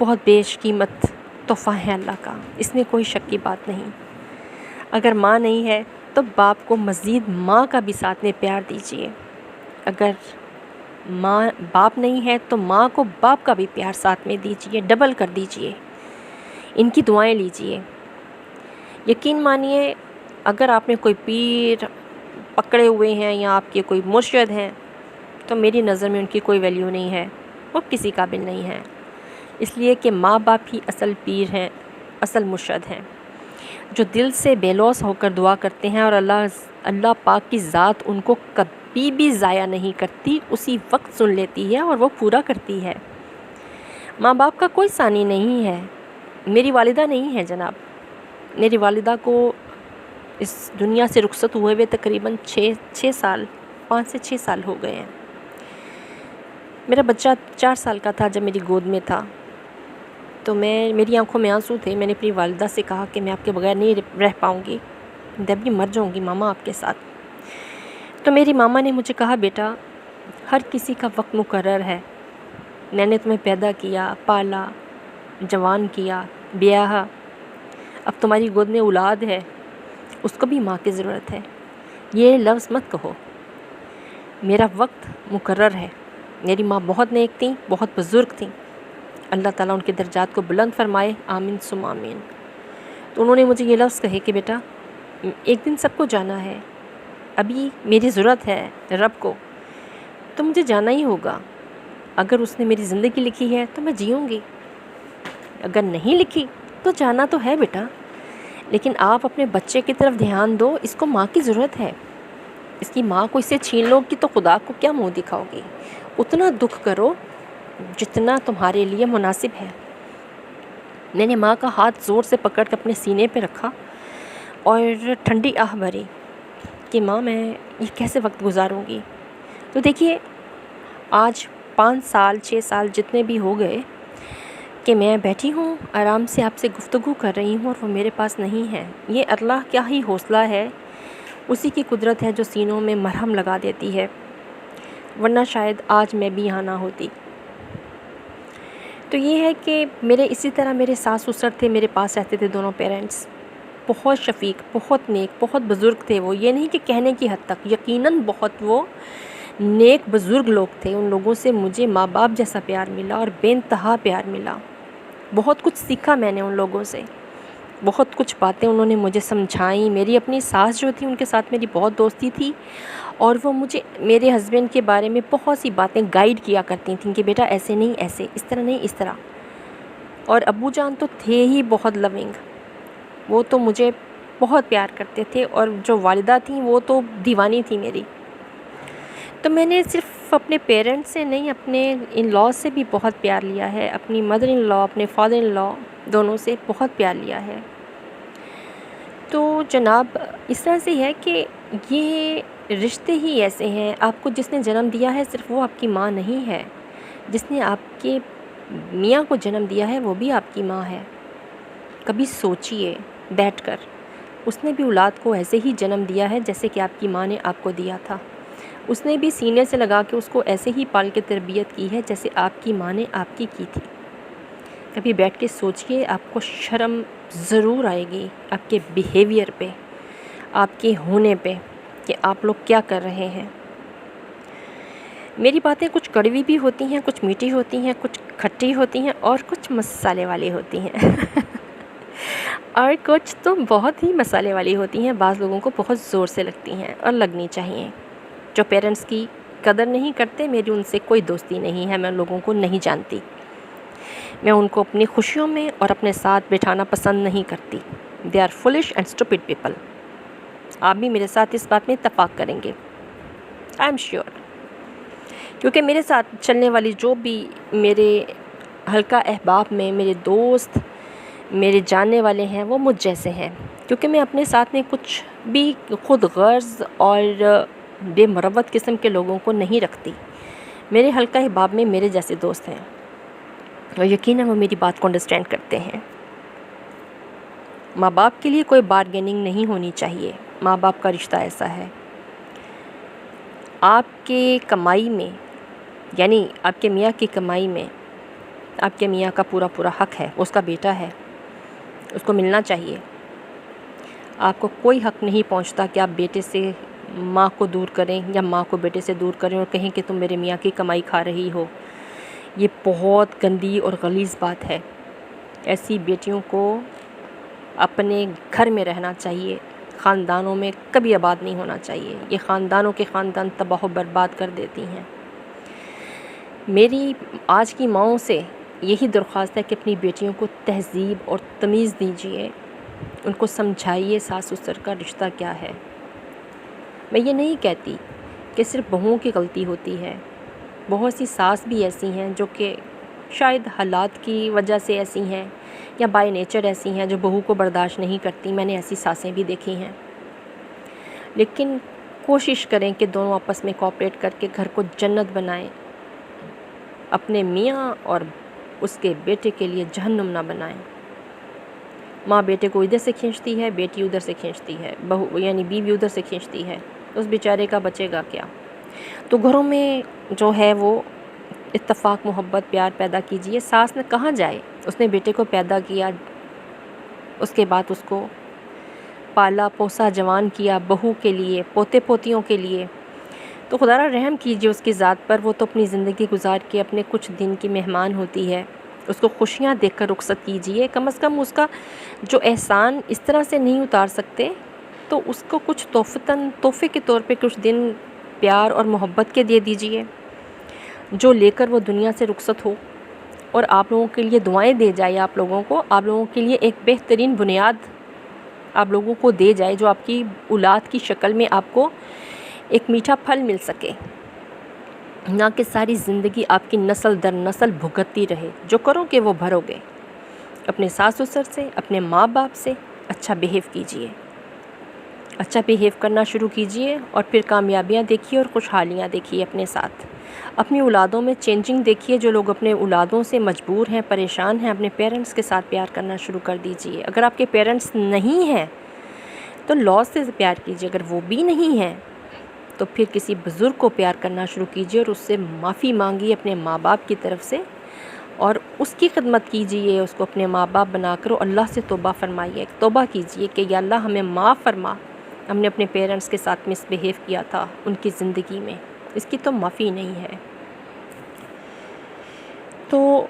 بہت بیش قیمت تحفہ ہے اللہ کا، اس میں کوئی شک کی بات نہیں۔ اگر ماں نہیں ہے تو باپ کو مزید ماں کا بھی ساتھ میں پیار دیجیے، اگر باپ نہیں ہے تو ماں کو باپ کا بھی پیار ساتھ میں دیجیے، ڈبل کر دیجیے، ان کی دعائیں لیجیے۔ یقین مانیے اگر آپ نے کوئی پیر پکڑے ہوئے ہیں یا آپ کے کوئی مرشد ہیں تو میری نظر میں ان کی کوئی ویلیو نہیں ہے، وہ کسی قابل نہیں ہے، اس لیے کہ ماں باپ ہی اصل پیر ہیں، اصل مرشد ہیں، جو دل سے بے لوث ہو کر دعا کرتے ہیں اور اللہ پاک کی ذات ان کو کبھی بھی ضائع نہیں کرتی، اسی وقت سن لیتی ہے اور وہ پورا کرتی ہے۔ ماں باپ کا کوئی ثانی نہیں ہے، میری والدہ نہیں ہے جناب، میری والدہ کو اس دنیا سے رخصت ہوئے تقریباً 5 سے 6 سال ہو گئے ہیں۔ میرا بچہ 4 سال کا تھا جب میری گود میں تھا، تو میری آنکھوں میں آنسو تھے، میں نے اپنی والدہ سے کہا کہ میں آپ کے بغیر نہیں رہ پاؤں گی، جب بھی مر جاؤں گی ماما آپ کے ساتھ۔ تو میری ماما نے مجھے کہا بیٹا ہر کسی کا وقت مقرر ہے، میں نے تمہیں پیدا کیا، پالا، جوان کیا، بیاہا، اب تمہاری گود میں اولاد ہے، اس کو بھی ماں کی ضرورت ہے، یہ لفظ مت کہو، میرا وقت مقرر ہے۔ میری ماں بہت نیک تھیں، بہت بزرگ تھیں، اللہ تعالیٰ ان کے درجات کو بلند فرمائے، آمین ثم آمین۔ تو انہوں نے مجھے یہ لفظ کہے کہ بیٹا ایک دن سب کو جانا ہے، ابھی میری ضرورت ہے رب کو، تو مجھے جانا ہی ہوگا، اگر اس نے میری زندگی لکھی ہے تو میں جیوں گی، اگر نہیں لکھی تو جانا تو ہے بیٹا، لیکن آپ اپنے بچے کی طرف دھیان دو، اس کو ماں کی ضرورت ہے، اس کی ماں کو اسے چھین لو گی تو خدا کو کیا منہ دکھاؤ گی، اتنا دکھ کرو جتنا تمہارے لیے مناسب ہے۔ میں نے ماں کا ہاتھ زور سے پکڑ کے اپنے سینے پہ رکھا اور ٹھنڈی آہ بھری کہ ماں میں یہ کیسے وقت گزاروں گی۔ تو دیکھیے آج 5 سال 6 سال جتنے بھی ہو گئے کہ میں بیٹھی ہوں آرام سے آپ سے گفتگو کر رہی ہوں اور وہ میرے پاس نہیں ہے، یہ اللہ کیا ہی حوصلہ ہے، اسی کی قدرت ہے جو سینوں میں مرہم لگا دیتی ہے، ورنہ شاید آج میں بھی یہاں نہ ہوتی۔ تو یہ ہے کہ اسی طرح میرے ساس سسر تھے، میرے پاس رہتے تھے دونوں پیرنٹس، بہت شفیق، بہت نیک، بہت بزرگ تھے وہ، یہ نہیں کہ کہنے کی حد تک، یقیناً بہت وہ نیک بزرگ لوگ تھے، ان لوگوں سے مجھے ماں باپ جیسا پیار ملا اور بے انتہا پیار ملا، بہت کچھ سیکھا میں نے ان لوگوں سے، بہت کچھ باتیں انہوں نے مجھے سمجھائیں۔ میری اپنی ساس جو تھی ان کے ساتھ میری بہت دوستی تھی اور وہ مجھے میرے ہسبینڈ کے بارے میں بہت سی باتیں گائیڈ کیا کرتی تھیں کہ بیٹا ایسے نہیں، ایسے، اس طرح نہیں، اس طرح۔ اور ابو جان تو تھے ہی بہت لونگ، وہ تو مجھے بہت پیار کرتے تھے، اور جو والدہ تھیں وہ تو دیوانی تھی میری۔ تو میں نے صرف اپنے پیرنٹس سے نہیں، اپنے ان لاء سے بھی بہت پیار لیا ہے، اپنی مدر ان لاء، اپنے فادر ان لاء، دونوں سے بہت پیار لیا ہے۔ تو جناب اس طرح سے ہے کہ یہ رشتے ہی ایسے ہیں، آپ کو جس نے جنم دیا ہے صرف وہ آپ کی ماں نہیں ہے، جس نے آپ کے میاں کو جنم دیا ہے وہ بھی آپ کی ماں ہے۔ کبھی سوچئے بیٹھ کر، اس نے بھی اولاد کو ایسے ہی جنم دیا ہے جیسے کہ آپ کی ماں نے آپ کو دیا تھا، اس نے بھی سینے سے لگا کے اس کو ایسے ہی پال کے تربیت کی ہے جیسے آپ کی ماں نے آپ کی تھی۔ کبھی بیٹھ کے سوچئے، آپ کو شرم ضرور آئے گی آپ کے بیہیویئر پہ، آپ کے ہونے پہ، کہ آپ لوگ کیا کر رہے ہیں۔ میری باتیں کچھ کڑوی بھی ہوتی ہیں، کچھ میٹھی ہوتی ہیں، کچھ کھٹی ہوتی ہیں اور کچھ مسالے والی ہوتی ہیں اور کچھ تو بہت ہی مسالے والی ہوتی ہیں، بعض لوگوں کو بہت زور سے لگتی ہیں اور لگنی چاہیے۔ جو پیرنٹس کی قدر نہیں کرتے، میری ان سے کوئی دوستی نہیں ہے، میں ان لوگوں کو نہیں جانتی، میں ان کو اپنی خوشیوں میں اور اپنے ساتھ بٹھانا پسند نہیں کرتی۔ They are foolish and stupid people. آپ بھی میرے ساتھ اس بات میں اتفاق کریں گے، آئی ایم شیور، کیونکہ میرے ساتھ چلنے والی جو بھی میرے حلقہ احباب میں میرے دوست، میرے جاننے والے ہیں، وہ مجھ جیسے ہیں، کیونکہ میں اپنے ساتھ میں کچھ بھی خود غرض اور بے مروت قسم کے لوگوں کو نہیں رکھتی۔ میرے حلقہ احباب میں میرے جیسے دوست ہیں اور یقیناً وہ میری بات کو انڈرسٹینڈ کرتے ہیں۔ ماں باپ کے لیے کوئی بارگیننگ نہیں ہونی چاہیے، ماں باپ کا رشتہ ایسا ہے، آپ کے کمائی میں، یعنی آپ کے میاں کی کمائی میں آپ کے میاں کا پورا پورا حق ہے، اس کا بیٹا ہے، اس کو ملنا چاہیے۔ آپ کو کوئی حق نہیں پہنچتا کہ آپ بیٹے سے ماں کو دور کریں یا ماں کو بیٹے سے دور کریں اور کہیں کہ تم میرے میاں کی کمائی کھا رہی ہو۔ یہ بہت گندی اور غلیظ بات ہے۔ ایسی بیٹیوں کو اپنے گھر میں رہنا چاہیے، خاندانوں میں کبھی آباد نہیں ہونا چاہیے۔ یہ خاندانوں کے خاندان تباہ و برباد کر دیتی ہیں۔ میری آج کی ماؤں سے یہی درخواست ہے کہ اپنی بیٹیوں کو تہذیب اور تمیز دیجیے، ان کو سمجھائیے ساس سسر کا رشتہ کیا ہے۔ میں یہ نہیں کہتی کہ صرف بہوؤں کی غلطی ہوتی ہے، بہت سی ساس بھی ایسی ہیں جو کہ شاید حالات کی وجہ سے ایسی ہیں یا بائی نیچر ایسی ہیں جو بہو کو برداشت نہیں کرتی۔ میں نے ایسی ساسیں بھی دیکھی ہیں، لیکن کوشش کریں کہ دونوں آپس میں کوآپریٹ کر کے گھر کو جنت بنائیں، اپنے میاں اور اس کے بیٹے کے لیے جہنم نہ بنائیں۔ ماں بیٹے کو ادھر سے کھینچتی ہے، بیٹی ادھر سے کھینچتی ہے، بہو یعنی بیوی ادھر سے کھینچتی ہے، اس بیچارے کا بچے گا کیا؟ تو گھروں میں جو ہے وہ اتفاق، محبت، پیار پیدا کیجیے۔ ساس نے کہاں جائے، اس نے بیٹے کو پیدا کیا، اس کے بعد اس کو پالا پوسا جوان کیا بہو کے لیے، پوتے پوتیوں کے لیے۔ تو خدا را رحم کیجیے اس کی ذات پر، وہ تو اپنی زندگی گزار کے اپنے کچھ دن کی مہمان ہوتی ہے، اس کو خوشیاں دیکھ کر رخصت کیجیے۔ کم از کم اس کا جو احسان اس طرح سے نہیں اتار سکتے تو اس کو کچھ تحفے کے طور پہ کچھ دن پیار اور محبت کے دے دیجیے، جو لے کر وہ دنیا سے رخصت ہو اور آپ لوگوں کے لیے دعائیں دے جائے، آپ لوگوں کے لیے ایک بہترین بنیاد آپ لوگوں کو دے جائے، جو آپ کی اولاد کی شکل میں آپ کو ایک میٹھا پھل مل سکے، نہ کہ ساری زندگی آپ کی نسل در نسل بھگتتی رہے۔ جو کرو گے وہ بھرو گے۔ اپنے ساس سسر سے، اپنے ماں باپ سے اچھا بیہیو کیجیے، اچھا بیہیو کرنا شروع کیجیے، اور پھر کامیابیاں دیکھیے اور خوشحالیاں دیکھیے اپنے ساتھ۔ اپنی اولادوں میں چینجنگ دیکھیے۔ جو لوگ اپنے اولادوں سے مجبور ہیں، پریشان ہیں، اپنے پیرنٹس کے ساتھ پیار کرنا شروع کر دیجیے۔ اگر آپ کے پیرنٹس نہیں ہیں تو لاس سے پیار کیجیے، اگر وہ بھی نہیں ہیں تو پھر کسی بزرگ کو پیار کرنا شروع کیجیے اور اس سے معافی مانگیے اپنے ماں باپ کی طرف سے، اور اس کی خدمت کیجیے، اس کو اپنے ماں باپ بنا کر اللہ سے توبہ فرمائیے، توبہ کیجیے کہ یا اللہ ہمیں معاف فرما، ہم نے اپنے پیرنٹس کے ساتھ مس بیہیو کیا تھا ان کی زندگی میں، اس کی تو معافی نہیں ہے۔ تو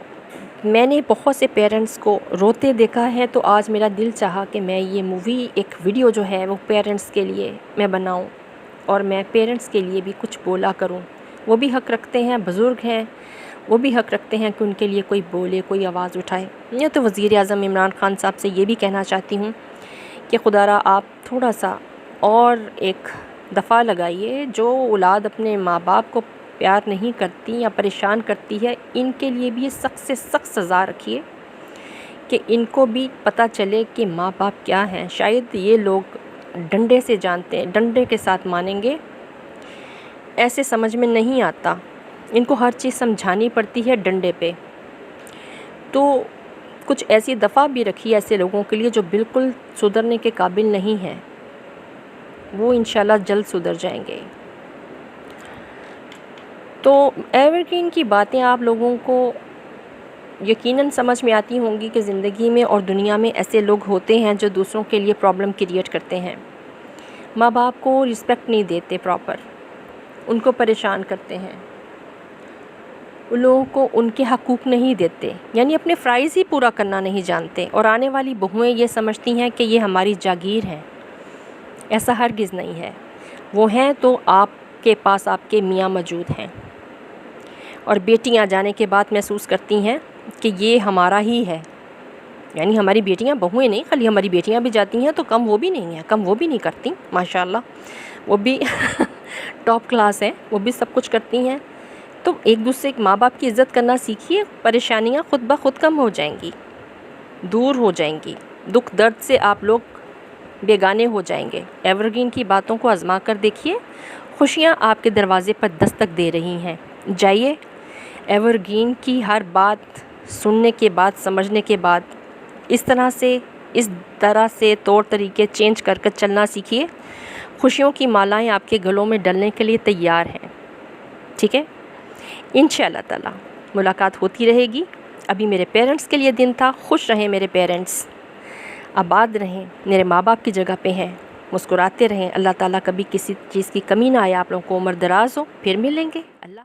میں نے بہت سے پیرنٹس کو روتے دیکھا ہے، تو آج میرا دل چاہا کہ میں یہ مووی، ایک ویڈیو جو ہے وہ پیرنٹس کے لیے میں بناؤں، اور میں پیرنٹس کے لیے بھی کچھ بولا کروں۔ وہ بھی حق رکھتے ہیں، بزرگ ہیں، وہ بھی حق رکھتے ہیں کہ ان کے لیے کوئی بولے، کوئی آواز اٹھائے۔ یہ تو وزیر اعظم عمران خان صاحب سے یہ بھی کہنا چاہتی ہوں کہ خدا را آپ تھوڑا سا اور ایک دفعہ لگائیے، جو اولاد اپنے ماں باپ کو پیار نہیں کرتی یا پریشان کرتی ہے، ان کے لیے بھی سخت سے سخت سزا رکھیے کہ ان کو بھی پتہ چلے کہ ماں باپ کیا ہیں۔ شاید یہ لوگ ڈنڈے سے جانتے ہیں، ڈنڈے کے ساتھ مانیں گے، ایسے سمجھ میں نہیں آتا، ان کو ہر چیز سمجھانی پڑتی ہے ڈنڈے پہ۔ تو کچھ ایسی دفعہ بھی رکھی ایسے لوگوں کے لیے جو بالکل سدھرنے کے قابل نہیں ہیں، وہ انشاءاللہ جلد سدھر جائیں گے۔ تو ایور گرین کی باتیں آپ لوگوں کو یقیناً سمجھ میں آتی ہوں گی کہ زندگی میں اور دنیا میں ایسے لوگ ہوتے ہیں جو دوسروں کے لیے پرابلم کریٹ کرتے ہیں، ماں باپ کو رسپیکٹ نہیں دیتے پراپر، ان کو پریشان کرتے ہیں، ان لوگوں کو ان کے حقوق نہیں دیتے، یعنی اپنے فرائض ہی پورا کرنا نہیں جانتے، اور آنے والی بہوئیں یہ سمجھتی ہیں کہ یہ ہماری جاگیر ہے۔ ایسا ہرگز نہیں ہے۔ وہ ہیں تو آپ کے پاس آپ کے میاں موجود ہیں، اور بیٹیاں جانے کے بعد محسوس کرتی ہیں کہ یہ ہمارا ہی ہے، یعنی ہماری بیٹیاں، بہوئیں نہیں، خالی ہماری بیٹیاں بھی جاتی ہیں تو کم وہ بھی نہیں ہیں، کم وہ بھی نہیں کرتی، ماشاءاللہ وہ بھی ٹاپ کلاس ہیں، وہ بھی سب کچھ کرتی ہیں۔ تو ایک دوسرے ماں باپ کی عزت کرنا سیکھیے، پریشانیاں خود بخود کم ہو جائیں گی، دور ہو جائیں گی، دکھ درد سے آپ لوگ بیگانے ہو جائیں گے۔ ایور گرین کی باتوں کو آزما کر دیکھیے، خوشیاں آپ کے دروازے پر دستک دے رہی ہیں۔ جائیے، ایور گرین کی ہر بات سننے کے بعد، سمجھنے کے بعد اس طرح سے طور طریقے چینج کر کر چلنا سیکھیے۔ خوشیوں کی مالائیں آپ کے گلوں میں ڈلنے کے لیے تیار ہیں، ٹھیک ہے؟ انشاءاللہ تعالی ملاقات ہوتی رہے گی۔ ابھی میرے پیرنٹس کے لیے دن تھا. خوش رہیں میرے پیرنٹس، آباد رہیں، میرے ماں باپ کی جگہ پہ ہیں، مسکراتے رہیں. اللہ تعالیٰ کبھی کسی چیز کی کمی نہ آئے. آپ لوگوں کو عمر دراز ہو. پھر ملیں گے. اللہ